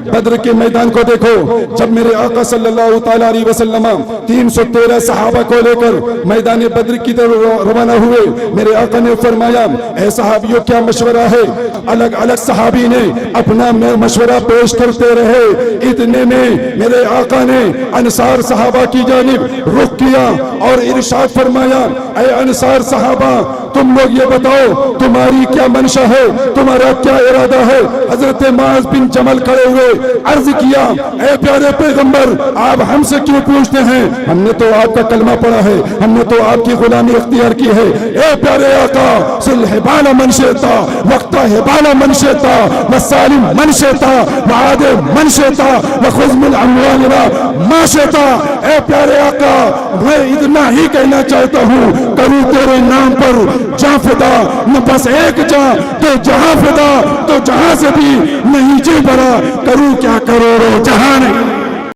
बद्र के मैदान को देखो, जब मेरे आका सल्लल्लाहु ताला अलैहि वसल्लम 313 सहाबा को लेकर मैदान बद्र की तरफ रवाना हुए, मेरे आका ने फरमाया, ऐ सहाबियों क्या मशवरा है। अलग अलग सहाबी ने अपना मशवरा पेश करते रहे। इतने में मेरे आका ने अंसार सहाबा की जानिब रुख किया और इरशाद फरमाया, ऐ अंसार सहाबा, तुम लोग ये बताओ तुम्हारी क्या मंशा है, तुम्हारा क्या इरादा है। हजरत मुआज़ बिन जमल खड़े हुए, अर्ज किया, ऐ प्यारे पैगंबर, आप हमसे क्यों पूछते हैं, हमने तो आपका कलमा पढ़ा है, हमने तो आपकी गुलामी इख्तियार की है। ए प्यारे आका, सुलहिबाना मनशेता वक्ता हिबाना मनशेता वसालिम मनशेता वआद मनशेता वखुज़मिल अमवालिना माशेता। ए प्यारे आका, मैं इतना ही कहना चाहता हूँ, करूँ तेरे नाम पर जा फिदा, न बस एक जा तो जहां फिदा, तो जहां से भी नहीं जी भरा, करूं क्या करोड़ों जहां नहीं।